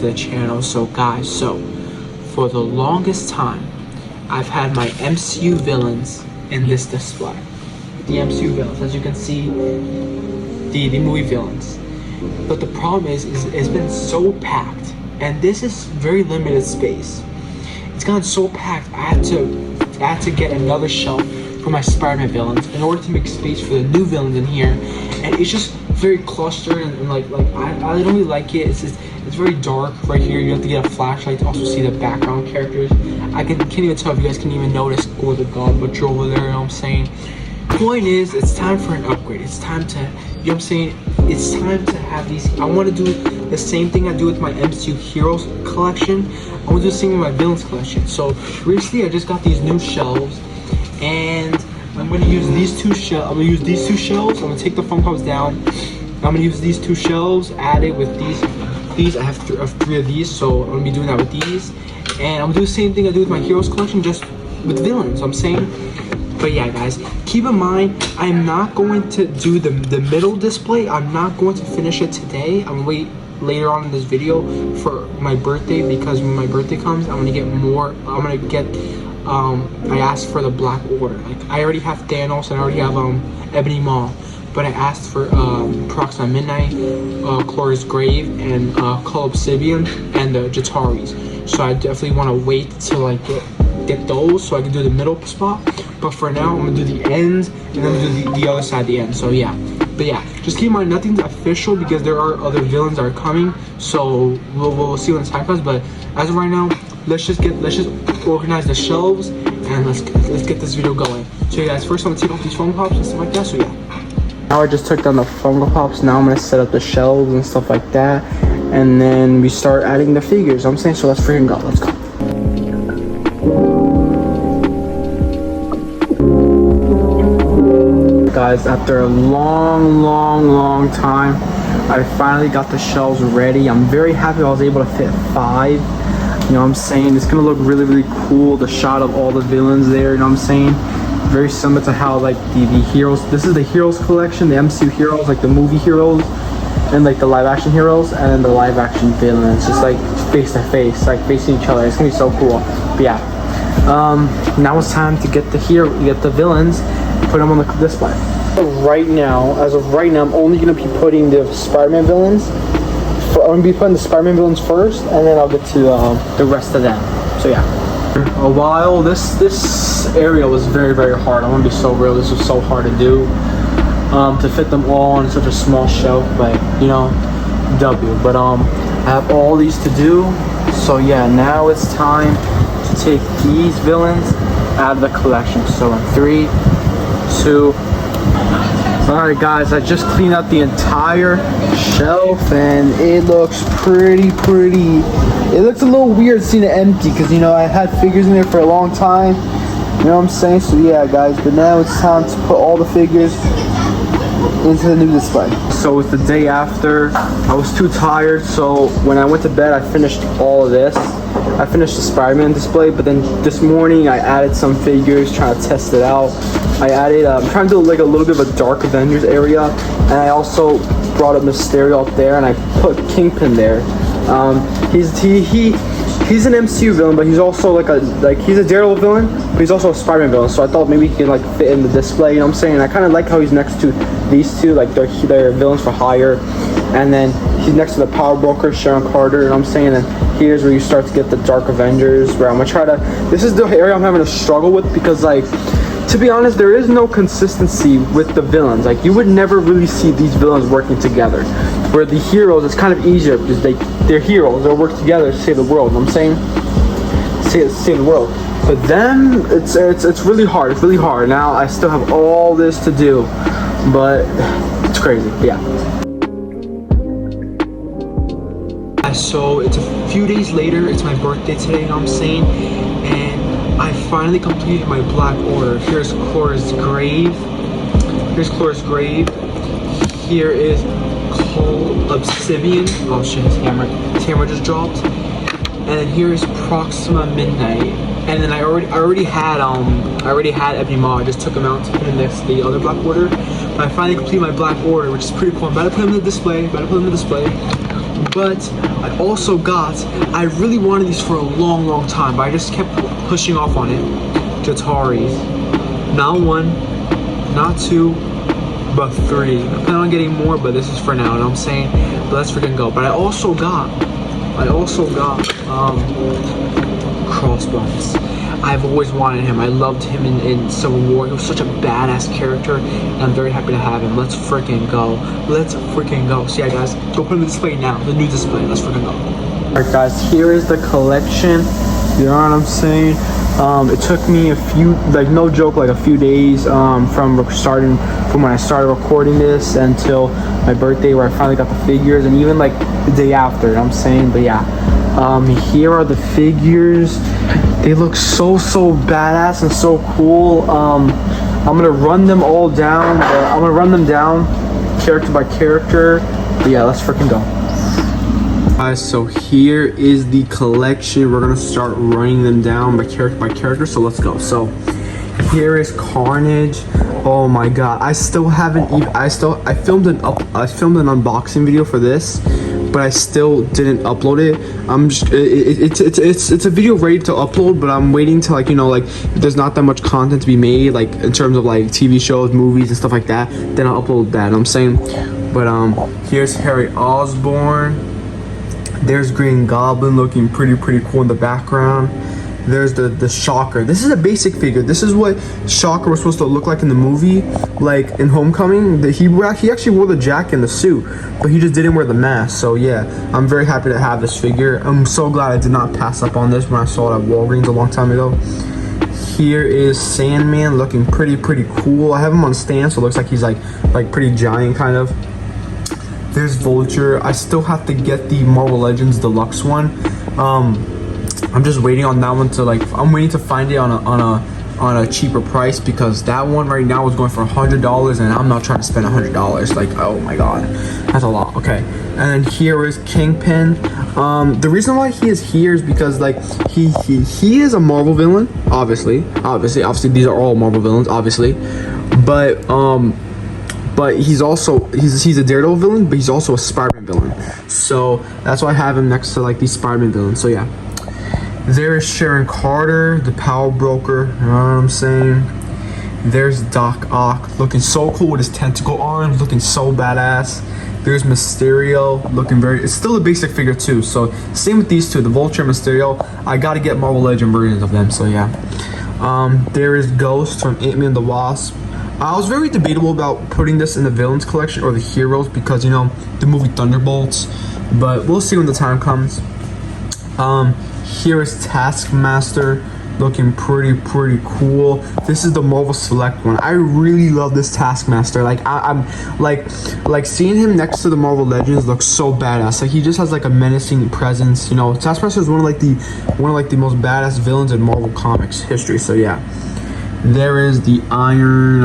to the channel. So guys, for the longest time I've had my MCU villains in this display. The MCU villains, as you can see, the movie villains. But the problem is it's been so packed, and this is very limited space. It's gotten so packed I had to get another shelf for my Spider-Man villains in order to make space for the new villains in here. And it's just very clustered, and like I don't really like it. It's very dark right here. You have to get a flashlight to also see the background characters. I can't even tell if you guys can even notice Gore the God Butcher over there, you know what I'm saying? Point is, it's time for an upgrade. It's time to, you know what I'm saying? It's time to have these. I want to do the same thing I do with my MCU Heroes collection. I want to do the same with my Villains collection. So recently I just got these new shelves, and I'm gonna use these two shelves. I'm gonna use these two shelves. I'm gonna take the foam cups down. I'm gonna use these two shelves, add it with these. I have three of these, so I'm gonna be doing that with these. And I'm gonna do the same thing I do with my Heroes collection, just with Villains. I'm saying. But yeah, guys, keep in mind, I'm not going to do the middle display. I'm not going to finish it today. I'm gonna wait later on in this video for my birthday, because when my birthday comes, I'm gonna get more. I'm gonna get. I asked for the Black Order. Like, I already have Thanos and I already have Ebony Maw, but I asked for Proxima Midnight, Chlora's Grave, and Cull Obsidian, and the Jataris. So I definitely want to wait till I get those so I can do the middle spot. But for now, I'm gonna do the ends, and then I'm gonna do the other side at the end. So yeah, but yeah, just keep in mind, nothing's official because there are other villains that are coming. So we'll see when the time comes. But as of right now, let's just organize the shelves, and let's get this video going. So yeah, guys, first I'm gonna take off these foam pops and stuff like that. So yeah, now I just took down the foam pops. Now I'm gonna set up the shelves and stuff like that, and then we start adding the figures. I'm saying, so let's freaking go. Let's go. Guys, after a long time, I finally got the shelves ready. I'm very happy I was able to fit 5. You know what I'm saying? It's gonna look really cool. The shot of all the villains there, you know what I'm saying? Very similar to how like the heroes. This is the Heroes collection, the MCU Heroes, like the movie heroes, and like the live action heroes, and then the live action villains, just like face to face, like facing each other. It's gonna be so cool. But yeah, now it's time to get the villains, and put them on the display. Right now, as of right now, I'm only gonna be putting the Spider-Man villains. I'm gonna be putting the Spider-Man villains first, and then I'll get to the rest of them. So yeah. A while, this area was very hard. I'm gonna be so real. This was so hard to do, to fit them all on such a small shelf. But you know, W. But I have all these to do. So yeah, now it's time to take these villains out of the collection. So in 3, 2. Alright guys, I just cleaned out the entire shelf, and it looks pretty. It looks a little weird seeing it empty, because you know I had figures in there for a long time. You know what I'm saying? So yeah guys, but now it's time to put all the figures into the new display. So it's the day after. I was too tired, so when I went to bed I finished all of this. I finished the Spider-Man display, but then this morning I added some figures, trying to test it out. I added, I'm trying to do like a little bit of a Dark Avengers area, and I also brought up Mysterio up there, and I put Kingpin there. He's an MCU villain, but he's also he's a Daredevil villain, but he's also a Spider-Man villain. So I thought maybe he could like fit in the display. You know what I'm saying? And I kind of like how he's next to these two, like they're villains for hire. And then he's next to the Power Broker, Sharon Carter. You know what I'm saying? And here's where you start to get the Dark Avengers, where I'm gonna try to. This is the area I'm having a struggle with, because like, to be honest, there is no consistency with the villains. Like, you would never really see these villains working together. Where the heroes, it's kind of easier because they're heroes. They'll work together to save the world. You know what I'm saying? Save the world. But them, it's really hard. It's really hard. Now I still have all this to do, but it's crazy. Yeah. So it's a few days later. It's my birthday today. You know what I'm saying? And I finally completed my Black Order. Here's Chlora's Grave. Here is Cull Obsidian. Oh shit, his hammer just dropped. And then here is Proxima Midnight. And then I already had Ebony Maw. I just took him out to put in the other Black Order. But I finally completed my Black Order, which is pretty cool. I'm about to put him in the display. But I also got, I really wanted these for a long time, but I just kept pushing off on it. Jataris. Not 1, not 2, but 3. I plan on getting more, but this is for now, you know what I'm saying? But let's freaking go. But I also got Crossbones. I've always wanted him. I loved him in Civil War. He was such a badass character, and I'm very happy to have him. Let's freaking go. Let's freaking go. So yeah, guys, go put him in the display now. The new display. Let's freaking go. Alright, guys, here is the collection. You know what I'm saying? It took me a few, like no joke, like a few days from when I started recording this until my birthday, where I finally got the figures, and even like the day after. You know what I'm saying? But yeah, here are the figures. They look so badass and so cool. I'm gonna run them all down. I'm gonna run them down character by character. But yeah, let's freaking go. Guys, so here is the collection. We're gonna start running them down by character. So let's go. So here is Carnage. Oh my god, I filmed an unboxing video for this, but I still didn't upload it. It's a video ready to upload, but I'm waiting to, like, you know, like if there's not that much content to be made, like in terms of like TV shows, movies and stuff like that, then I'll upload that, you know what I'm saying? But here's Harry Osborn. There's Green Goblin looking pretty cool in the background. There's the Shocker. This is a basic figure. This is what Shocker was supposed to look like in the movie, like in Homecoming. He actually wore the jacket and the suit, but he just didn't wear the mask. So yeah, I'm very happy to have this figure. I'm so glad I did not pass up on this when I saw it at Walgreens a long time ago. Here is Sandman looking pretty cool. I have him on stand, so it looks like he's like pretty giant kind of. There's Vulture. I still have to get the Marvel Legends Deluxe one. I'm just waiting on that one to, like, I'm waiting to find it on a cheaper price, because that one right now is going for $100, and I'm not trying to spend $100. Like, oh my god, that's a lot. Okay, and here is Kingpin. The reason why he is here is because, like, he is a Marvel villain, obviously these are all Marvel villains, obviously, but he's also he's a Daredevil villain, but he's also a Spider-Man villain, so that's why I have him next to, like, these Spider-Man villains. So yeah, there is Sharon Carter, the Power Broker, you know what I'm saying? There's Doc Ock, looking so cool with his tentacle arms, looking so badass. There's Mysterio, looking it's still a basic figure too, so same with these two, the Vulture and Mysterio. I gotta get Marvel Legend versions of them, so yeah. There is Ghost from Ant-Man and the Wasp. I was very debatable about putting this in the villains collection or the heroes, because, you know, the movie Thunderbolts, but we'll see when the time comes. Here is Taskmaster, looking pretty cool. This is the Marvel Select one. I really love this Taskmaster. Like, I'm like seeing him next to the Marvel Legends looks so badass. Like, he just has like a menacing presence. You know, Taskmaster is one of the most badass villains in Marvel Comics history. So yeah. There is the Iron,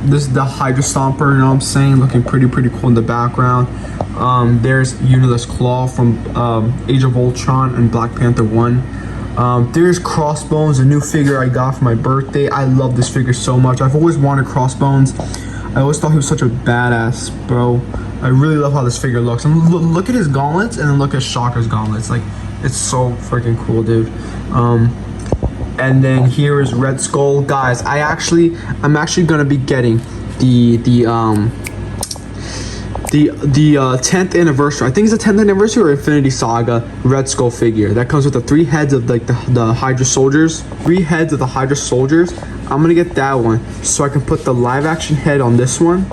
this is the Hydra Stomper, you know what I'm saying, looking pretty cool in the background. There's Unitless Claw from Age of Ultron and Black Panther 1. There's Crossbones, a new figure I got for my birthday. I love this figure so much. I've always wanted Crossbones. I always thought he was such a badass, bro. I really love how this figure looks. And look at his gauntlets, and then look at Shocker's gauntlets. Like, it's so freaking cool, dude. And then here is Red Skull, guys. I'm actually gonna be getting the 10th anniversary. I think it's the 10th anniversary or Infinity Saga Red Skull figure that comes with the 3 heads of, like, the Hydra soldiers. 3 heads of the Hydra soldiers. I'm gonna get that one so I can put the live action head on this one.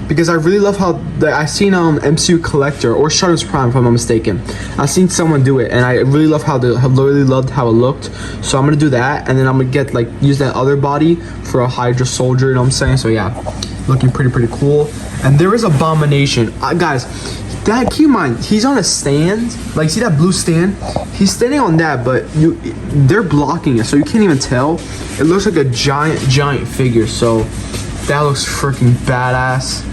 Because I really love how I seen MCU Collector or Shutter's Prime, if I'm not mistaken. I've seen someone do it, and I really loved how it looked. So I'm gonna do that, and then I'm gonna use that other body for a Hydra soldier. You know what I'm saying? So yeah, looking pretty cool. And there is Abomination, guys. That, keep in mind, he's on a stand. Like, see that blue stand? He's standing on that, but they're blocking it, so you can't even tell. It looks like a giant figure. So that looks freaking badass.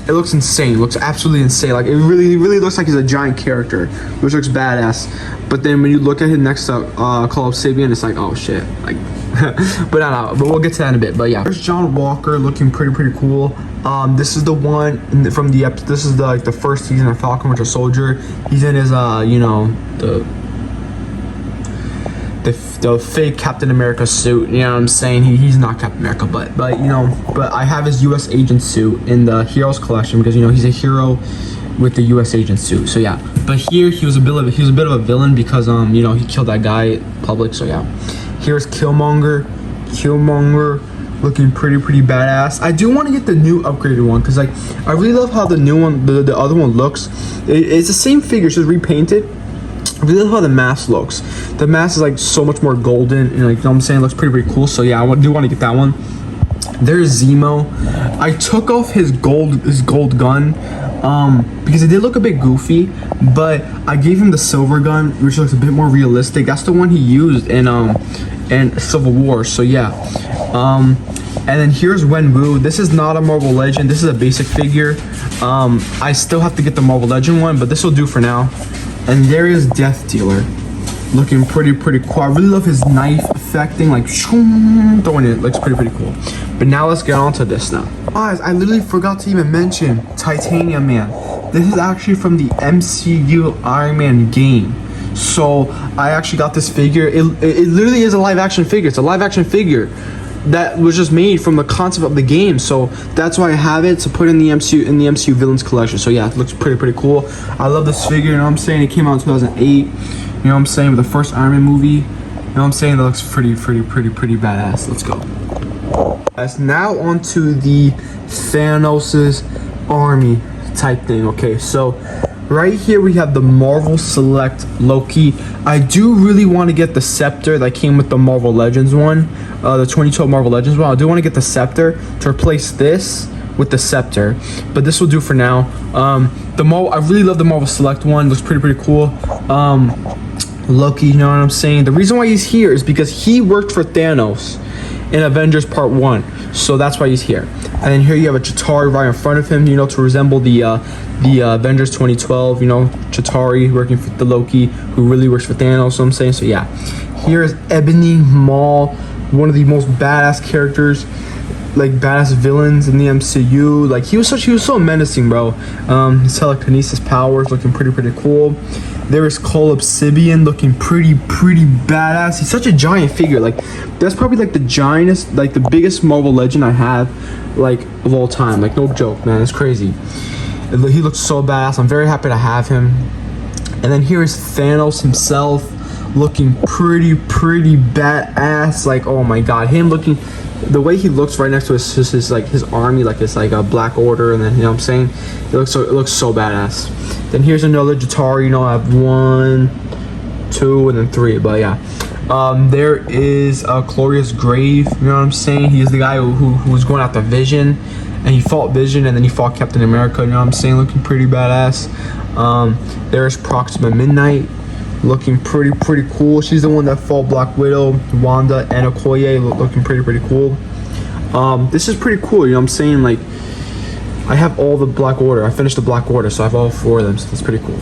It looks insane. It looks absolutely insane. Like, it really looks like he's a giant character, which looks badass. But then when you look at him next to Call of Sabian, it's like, oh shit, like, But no, but we'll get to that in a bit. But yeah, there's John Walker looking pretty cool. This is the one from the this is the like the first season of Falcon Winter Soldier. He's in his you know, the fake Captain America suit. You know what I'm saying? He's not Captain America, but you know, but I have his U.S. agent suit in the Heroes collection because, you know, he's a hero with the U.S. agent suit. So yeah, but here he was a bit of a villain because you know, he killed that guy in public. So yeah, here's Killmonger looking pretty badass. I do want to get the new upgraded one because, like, I really love how the new one, the other one looks. It's the same figure, it's just repainted. I really love how the mask looks. The mask is like so much more golden, and, like, you know what I'm saying, it looks pretty cool. So yeah, I do want to get that one. There's Zemo. I took off his gold gun because it did look a bit goofy, but I gave him the silver gun, which looks a bit more realistic. That's the one he used in Civil War. So yeah. And then here's Wenwu. This is not a Marvel Legend. This is a basic figure. I still have to get the Marvel Legend one, but this will do for now. And there is Death Dealer, looking pretty cool. I really love his knife effect thing, like throwing it. Looks pretty cool. But now let's get on to this now. Guys, I literally forgot to even mention Titanium Man. This is actually from the MCU Iron Man game. So I actually got this figure. It literally is a live action figure. It's a live action figure that was just made from the concept of the game. So that's why I have it to put in the MCU Villains collection. So yeah, it looks pretty cool. I love this figure, you know what I'm saying? It came out in 2008. You know what I'm saying? With the first Iron Man movie. You know what I'm saying? That looks pretty badass. Let's go. That's now onto the Thanos's army type thing. Okay, so right here we have the Marvel Select Loki. I do really want to get the scepter that came with the Marvel Legends one, the 2012 Marvel Legends one. I do want to get the scepter to replace this with the scepter, but this will do for now. I really love the Marvel Select one. Looks pretty cool. Loki, you know what I'm saying? The reason why he's here is because he worked for Thanos in Avengers Part 1, so that's why he's here. And then here you have a Chitauri right in front of him, you know, to resemble the Avengers 2012, you know, Chitauri working for the Loki, who really works for Thanos, so I'm saying. So yeah, here is Ebony Maw, one of the most badass characters, like badass villains in the MCU. Like he was so menacing, bro. His telekinesis powers looking pretty cool. There is Cole Obsidian looking pretty badass. He's such a giant figure. Like that's probably like the giantest, like the biggest Marvel Legend I have, like of all time. Like no joke, man. It's crazy. He looks so badass. I'm very happy to have him. And then here is Thanos himself, looking pretty badass. Like oh my god, him looking. The way he looks right next to his like his army, like it's like a Black Order, and then you know what I'm saying, it looks so badass. Then here's another Chitauri. You know, I have 1, 2, and then 3. But yeah, there is Glorious Grave. You know what I'm saying? He is the guy who was going after Vision, and he fought Vision, and then he fought Captain America. You know what I'm saying? Looking pretty badass. There's Proxima Midnight, looking pretty cool. She's the one that fought Black Widow, Wanda, and Okoye, looking pretty cool. This is pretty cool, you know what I'm saying? Like I have all the Black Order. I finished the Black Order, so I have all 4 of them, so that's pretty cool.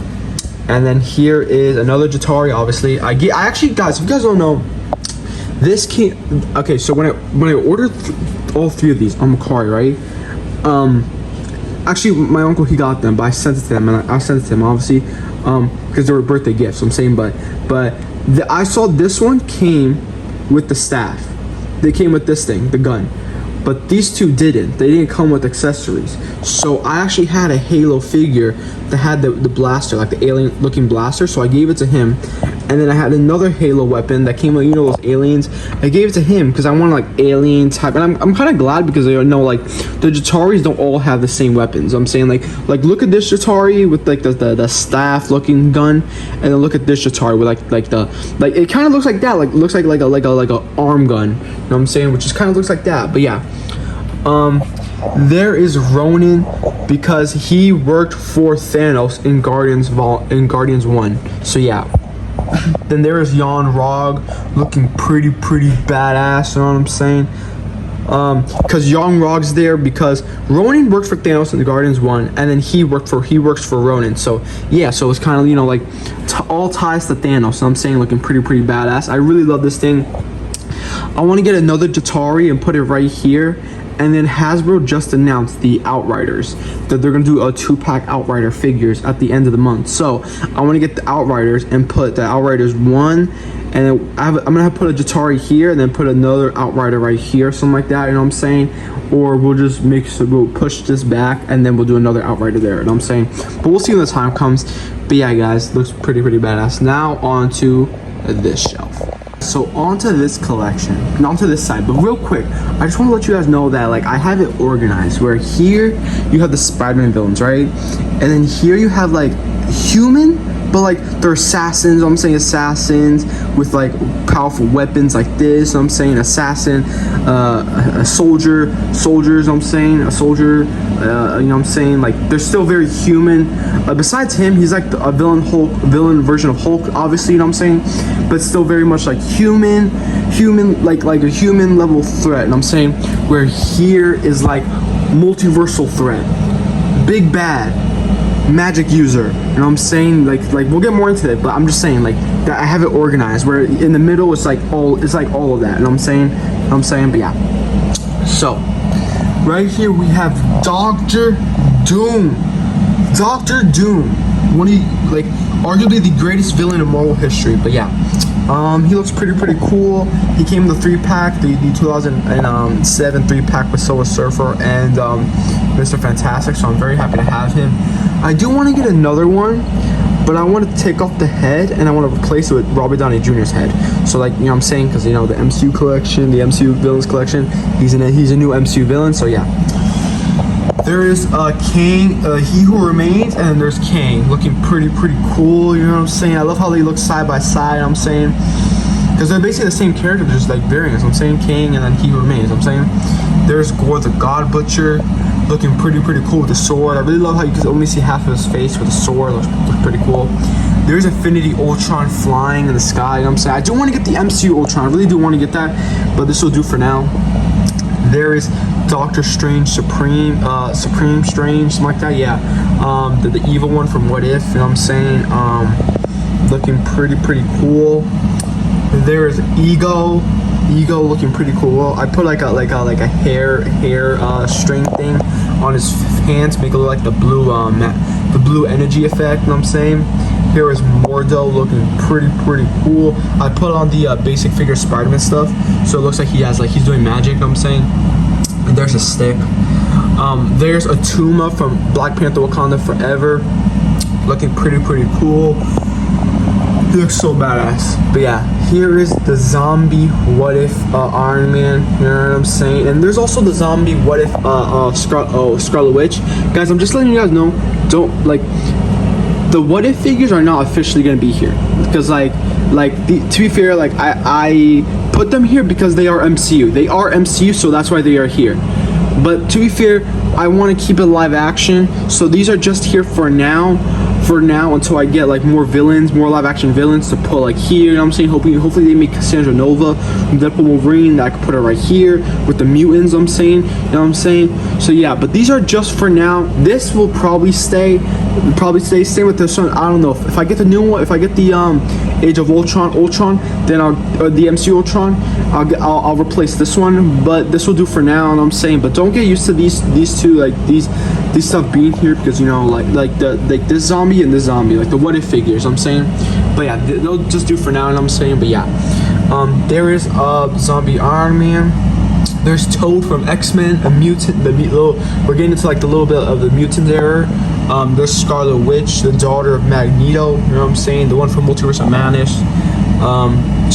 And then here is another Chitauri, obviously. I actually, guys, if you guys don't know, this came, okay, so when I ordered all 3 of these on Macari, right? Actually, my uncle, he got them, but I sent it to them, and I sent it to him, obviously, because they were birthday gifts. So I'm saying, but I saw this one came with the staff. They came with this thing, the gun. But these 2 didn't. They didn't come with accessories. So I actually had a Halo figure that had the blaster, like the alien looking blaster. So I gave it to him. And then I had another Halo weapon that came with, you know, those aliens. I gave it to him because I wanted like alien type. And I'm kind of glad because I know like the Chitauris don't all have the same weapons. I'm saying like look at this Chitauri with like the staff looking gun, and then look at this Chitauri with like it kind of looks like that. Like looks like a arm gun. You know what I'm saying? Which just kind of looks like that. But yeah. There is Ronin because he worked for Thanos in Guardians 1. So yeah. Then there is Jan Rog looking pretty badass, you know what I'm saying? Because Jan Rog's there because Ronin worked for Thanos in the Guardians 1, and then he works for Ronin. So yeah, so it's kind of, you know, like all ties to Thanos. So I'm saying looking pretty badass. I really love this thing. I want to get another Jatari and put it right here. And then Hasbro just announced the Outriders, that they're gonna do a 2-pack Outrider figures at the end of the month. So I want to get the Outriders and put the Outriders 1, and then I'm gonna have to put a Jatari here and then put another Outrider right here, something like that. You know what I'm saying? Or we'll just we'll push this back and then we'll do another Outrider there. You know what I'm saying? But we'll see when the time comes. But yeah, guys, looks pretty badass. Now on to this shelf. So onto this collection, and onto this side, but real quick, I just want to let you guys know that like I have it organized where here you have the Spider-Man villains, right? And then here you have like human, but like they're assassins. I'm saying assassins with like powerful weapons like this. I'm saying assassin, a soldier, soldiers. I'm saying a soldier. You know what I'm saying? Like they're still very human. Besides him, he's like a villain version of Hulk, obviously. You know what I'm saying? But still very much like human, like a human level threat. And I'm saying where here is like multiversal threat, big bad, magic user. You know what I'm saying? Like we'll get more into it, but I'm just saying like that I have it organized where in the middle it's like all of that. You know what I'm saying? But yeah. So right here we have Doctor Doom. Doctor Doom, one of like arguably the greatest villain in Marvel history. But yeah, he looks pretty cool. He came in the 3-pack, the 2007 3-pack with Silver Surfer and Mr. Fantastic. So I'm very happy to have him. I do want to get another one, but I want to take off the head and I want to replace it with Robert Downey Jr.'s head. So like, you know what I'm saying? Because you know the MCU collection, the MCU villains collection, he's a new MCU villain. So yeah. There is Kang, He Who Remains, and there's Kang, looking pretty cool. You know what I'm saying? I love how they look side by side. You know what I'm saying, because they're basically the same character, just like variants. I'm saying Kang and then He Who Remains. I'm saying there's Gore the God Butcher, looking pretty cool with the sword. I really love how you can only see half of his face with the sword. Looks pretty cool. There's Infinity Ultron flying in the sky. You know what I'm saying? I do want to get the MCU Ultron. I really do want to get that, but this will do for now. There is Doctor Strange, Supreme Strange, something like that. Yeah, the evil one from What If. You know what I'm saying? Looking pretty cool. There is Ego looking pretty cool. I put like a hair string thing on his hands, make it look like the blue energy effect. You know what I'm saying? Here is Mordo looking pretty cool. I put on the basic figure Spider-Man stuff, so it looks like he's doing magic. You know what I'm saying? And there's a stick. There's a Tuma from Black Panther Wakanda Forever, looking pretty cool. He looks so badass. But yeah, here is the zombie What If Iron Man. You know what I'm saying? And there's also the zombie What If Scarlet Witch. Guys, I'm just letting you guys know. Don't like. The What If figures are not officially gonna be here because to be fair, like I put them here because they are MCU. They are MCU, so that's why they are here. But to be fair, I want to keep it live action, so these are just here for now until I get like more live action villains to put like here. You know what I'm saying? Hopefully they make Cassandra Nova from Deadpool Wolverine, that I could put her right here with the mutants. I'm saying, you know what I'm saying? So yeah, but these are just for now. This will probably stay same with this one. I don't know if I get the new one, if I get the Age of Ultron, then the MCU Ultron, I'll replace this one. But this will do for now. You know what I'm saying? But don't get used to these two, like these stuff being here, because you know like this zombie and this zombie, like the What If figures. I'm saying, but yeah, they'll just do for now. And I'm saying, but yeah, there is zombie Iron Man. There's Toad from X-Men, a mutant. We're getting into like the little bit of the mutant era. There's Scarlet Witch, the daughter of Magneto. You know what I'm saying? The one from Multiverse of Madness.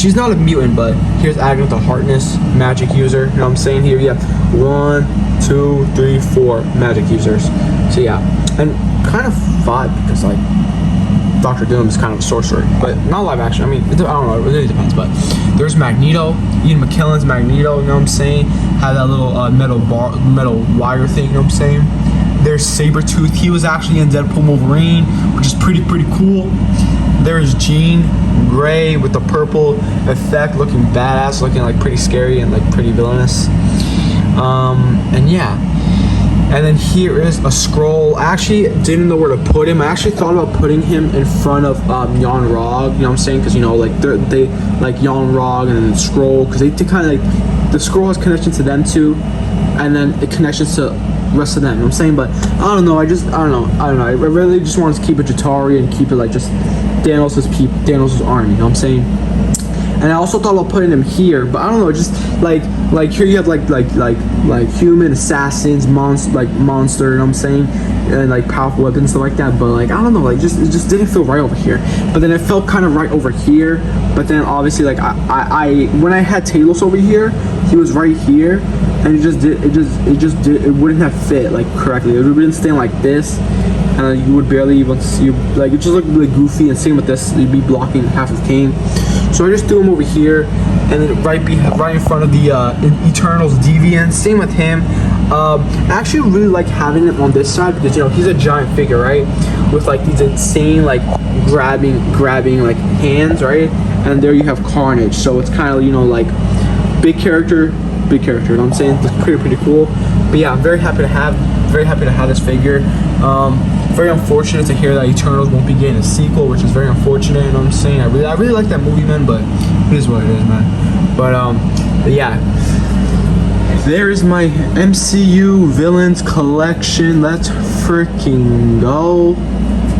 She's not a mutant, but here's Agatha Harkness, magic user. You know what I'm saying? Here we have 1, 2, 3, 4 magic users. So yeah, and kind of 5 because like Doctor Doom is kind of a sorcerer, but not live action. I mean, I don't know. It really depends. But there's Magneto, Ian McKellen's Magneto. You know what I'm saying? Have that little metal wire thing. You know what I'm saying? There's Sabretooth. He was actually in Deadpool Wolverine, which is pretty cool. There's Jean Grey with the purple effect, looking badass, looking like pretty scary and like pretty villainous. And yeah. And then here is a scroll. I actually didn't know where to put him. I actually thought about putting him in front of Yon Rog. You know what I'm saying? Because, you know, like they like Yon Rog and then the scroll. Because they kind of like, the scroll has connection to them too. And then it connections to rest of them. You know what I'm saying? But I don't know. I don't know. I really just wanted to keep it Jatari and keep it like just Thanos' army. You know what I'm saying? And I also thought about putting him here, but I don't know, just like here you have like human assassins, monster, you know what I'm saying, and like powerful weapons, stuff like that. But like I don't know, like it just didn't feel right over here. But then it felt kind of right over here. But then obviously like I when I had Talos over here, he was right here, and it wouldn't have fit like correctly. It would have been staying like this. And you would barely even see, like it just looked really goofy. And same with this, you'd be blocking half of Kane. So I just threw him over here, and then right in front of the Eternals Deviant. Same with him. I actually really like having him on this side because, you know, he's a giant figure, right? With like these insane like grabbing like hands, right? And there you have Carnage. So it's kind of, you know, like big character. You know what I'm saying? It's pretty cool. But yeah, I'm very happy to have this figure. Very unfortunate to hear that Eternals won't be getting a sequel, which is very unfortunate. You know what I'm saying? I really like that movie, man. But it is what it is, man. But yeah, there is my MCU villains collection. Let's freaking go.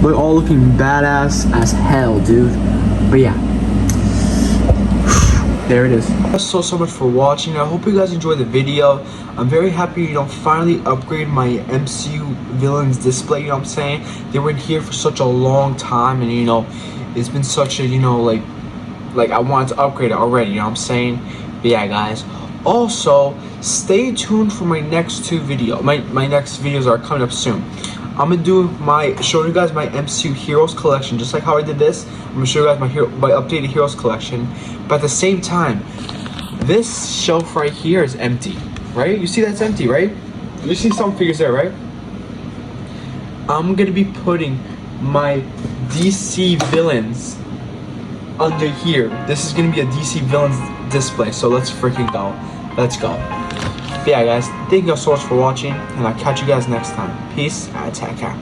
We're all looking badass as hell, dude. But yeah. There it is. Thanks so much for watching. I hope you guys enjoyed the video. I'm very happy, you know, finally upgrade my MCU villains display. You know what I'm saying? They were in here for such a long time, and you know, it's been such a, you know, like I wanted to upgrade it already. You know what I'm saying? But yeah, guys. Also, stay tuned for my next two videos. My next videos are coming up soon. I'm gonna do show you guys my MCU Heroes collection, just like how I did this. I'm gonna show you guys my updated Heroes collection. But at the same time, this shelf right here is empty, right? You see that's empty, right? You see some figures there, right? I'm gonna be putting my DC villains under here. This is gonna be a DC villains display. So let's freaking go. Let's go. But yeah, guys, thank you guys so much for watching, and I'll catch you guys next time. Peace and take care.